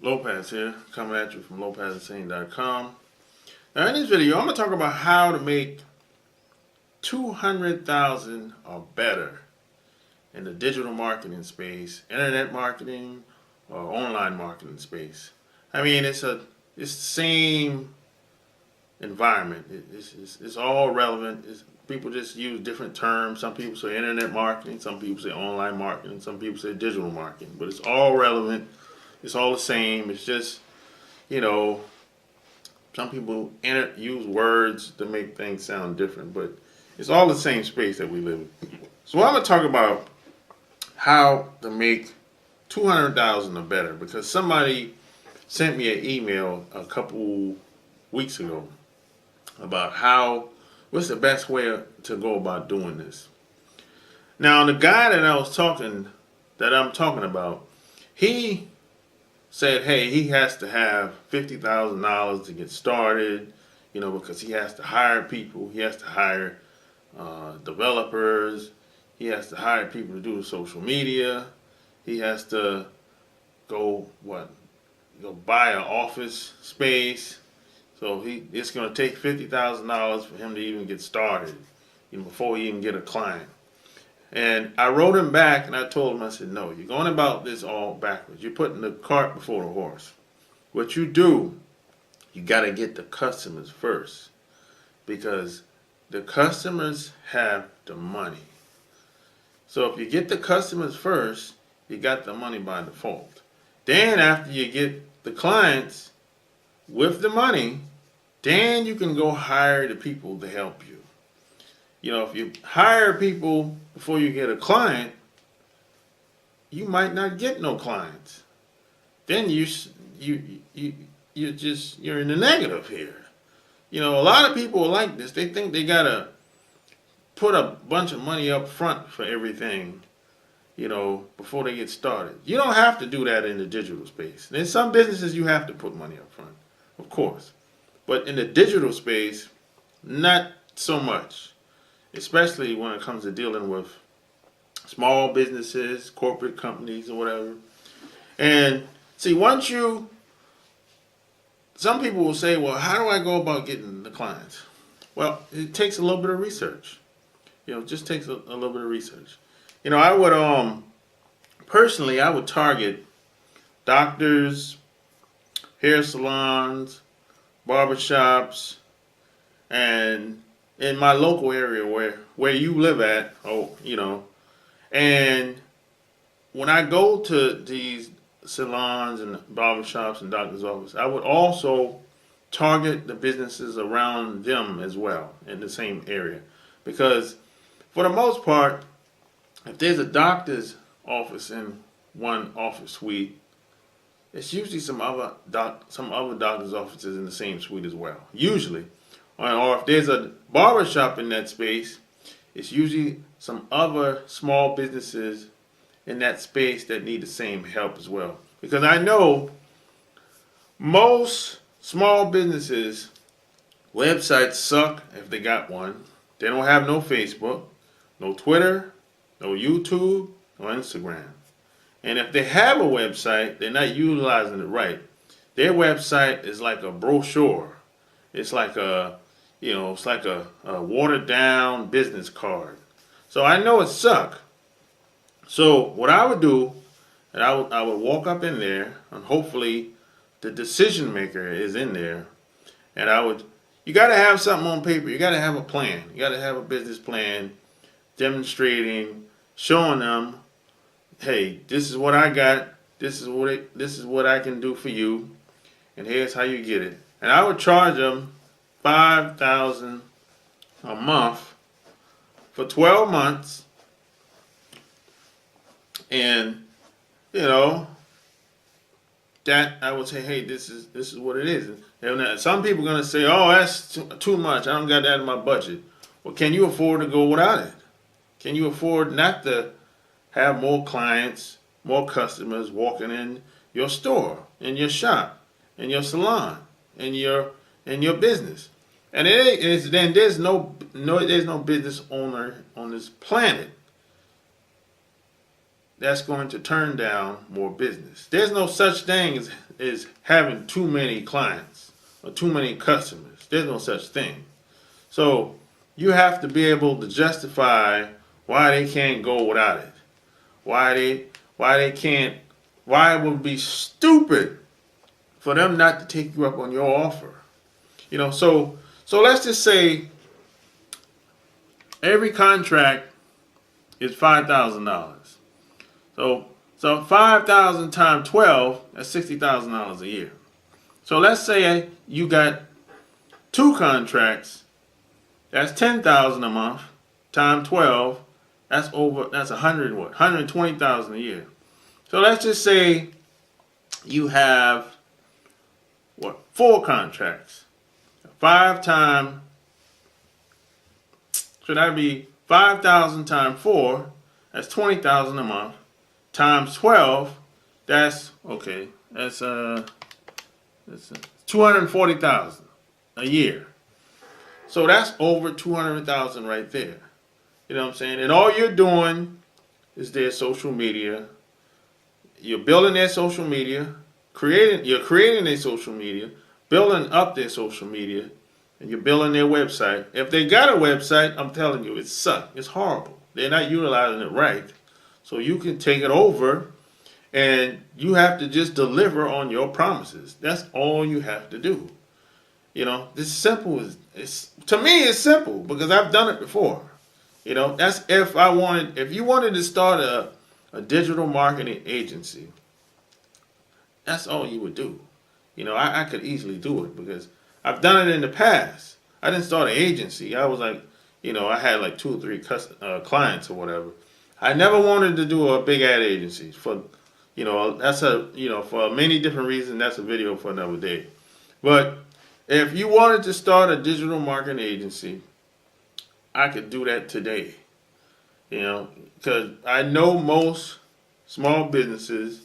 Lopez here, coming at you from LopezInsane.com. Now in this video, I'm going to talk about how to make 200,000 or better in the digital marketing space, internet marketing, or online marketing space. I mean, it's the same environment. It's all relevant. People just use different terms. Some people say internet marketing, some people say online marketing, some people say digital marketing, but it's all relevant. It's all the same. It's just, some people use words to make things sound different, but it's all the same space that we live in. So I'm going to talk about how to make 200,000 or better, because somebody sent me an email a couple weeks ago about what's the best way to go about doing this. Now, the guy that I'm talking about, he said, hey, he has to have $50,000 to get started, because he has to hire people, he has to hire developers, he has to hire people to do the social media, he has to go buy an office space. So it's going to take $50,000 for him to even get started, before he even get a client. And I wrote him back and I told him, I said, no, you're going about this all backwards. You're putting the cart before the horse. What you do, you got to get the customers first, because the customers have the money. So if you get the customers first, you got the money by default. Then after you get the clients with the money, then you can go hire the people to help you. If you hire people before you get a client, you might not get no clients. Then you're in the negative here. A lot of people are like this. They think they gotta put a bunch of money up front for everything, before they get started. You don't have to do that in the digital space. In some businesses, you have to put money up front, of course. But in the digital space, not so much. Especially when it comes to dealing with small businesses, corporate companies, or whatever. And see, some people will say, well, how do I go about getting the clients? Well, it takes a little bit of research. It just takes a little bit of research. I would, personally, I would target doctors, hair salons, barbershops, and in my local area where you live at, and when I go to these salons and barbershops and doctor's offices, I would also target the businesses around them as well in the same area, because for the most part, if there's a doctor's office in one office suite, it's usually some other doctor's offices in the same suite as well, usually. Or if there's a barbershop in that space, it's usually some other small businesses in that space that need the same help as well. Because I know most small businesses' websites suck if they got one. They don't have no Facebook, no Twitter, no YouTube, no Instagram. And if they have a website, they're not utilizing it right. Their website is like a brochure. It's like a watered down business card. So I know it sucks. So what I would do, and I would walk up in there, and hopefully the decision maker is in there, and you got to have something on paper. You got to have a plan. You got to have a business plan, demonstrating, showing them, hey, this is what I got. This is what I can do for you, and here's how you get it. And I would charge them $5,000 a month for 12 months, and that I would say, hey, this is what it is. And some people are gonna say, oh, that's too much. I don't got that in my budget. Well, can you afford to go without it? Can you afford not to have more clients, more customers walking in your store, in your shop, in your salon, in your business? And then there's no business owner on this planet that's going to turn down more business. There's no such thing is having too many clients or too many customers. There's no such thing. So you have to be able to justify why they can't go without it. Why they can't, why it would be stupid for them not to take you up on your offer. So let's just say every contract is $5,000. So 5,000 times 12, that's $60,000 a year. So let's say you got 2 contracts, that's 10,000 a month times 12, that's 120,000 a year. So let's just say you have 4 contracts. 5 times, so that'd be 5,000 times 4, that's 20,000 a month, times 12, that's 240,000 a year. So that's over 200,000 right there. You know what I'm saying? And all you're doing is their social media. You're building their social media, you're creating their social media, building up their social media, and you're building their website. If they got a website, I'm telling you, it sucks. It's horrible. They're not utilizing it right. So you can take it over, and you have to just deliver on your promises. That's all you have to do. This simple. To me, it's simple because I've done it before. That's if you wanted to start a digital marketing agency, that's all you would do. I could easily do it because I've done it in the past. I didn't start an agency. I was like, I had like 2 or 3 clients or whatever. I never wanted to do a big ad agency for many different reasons. That's a video for another day. But if you wanted to start a digital marketing agency, I could do that today. Because I know most small businesses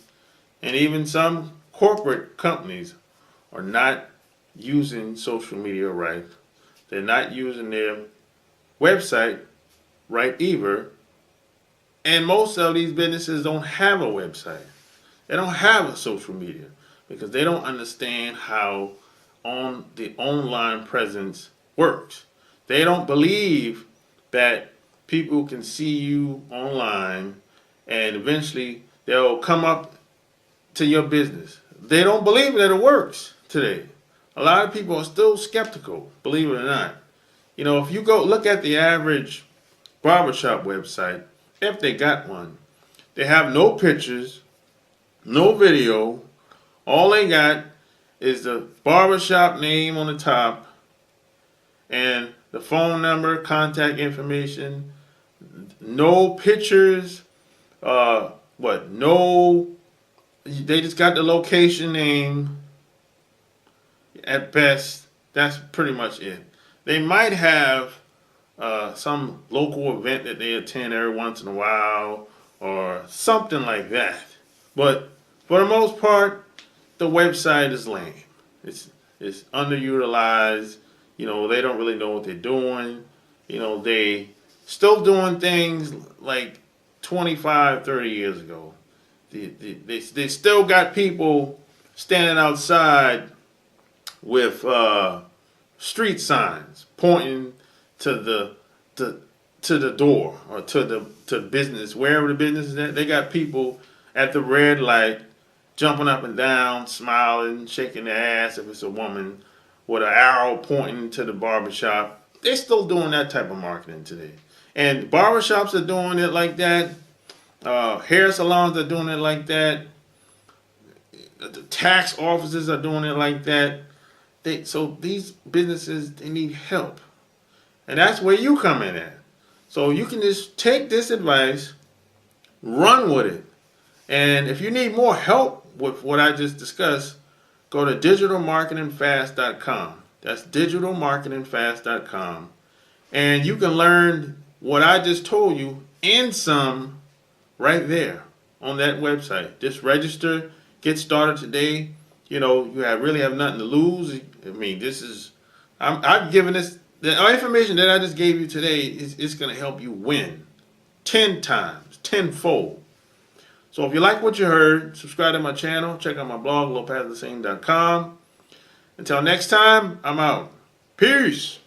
and even some corporate companies are not using social media right. They're not using their website right either. And most of these businesses don't have a website. They don't have a social media because they don't understand how the online presence works. They don't believe that people can see you online and eventually they'll come up to your business. They don't believe that it works today. A lot of people are still skeptical, believe it or not. If you go look at the average barbershop website, if they got one, they have no pictures, no video. All they got is the barbershop name on the top and the phone number, contact information, no pictures, they just got the location name. At best, that's pretty much it. They might have some local event that they attend every once in a while or something like that. But for the most part, the website is lame. It's underutilized. They don't really know what they're doing. They still doing things like 25, 30 years ago. They still got people standing outside with street signs pointing to the door or to business, wherever the business is at. They got people at the red light jumping up and down, smiling, shaking their ass if it's a woman, with an arrow pointing to the barbershop. They're still doing that type of marketing today. And barbershops are doing it like that. Hair salons are doing it like that. The tax offices are doing it like that. So these businesses, they need help. And that's where you come in at. So you can just take this advice, run with it. And if you need more help with what I just discussed, go to digitalmarketingfast.com. That's digitalmarketingfast.com. And you can learn what I just told you and some right there on that website. Just register, get started today. You really have nothing to lose. I mean, I'm giving this, the information that I just gave you today is going to help you win 10 times, tenfold. So if you like what you heard, subscribe to my channel. Check out my blog, lopezthesame.com. Until next time, I'm out. Peace.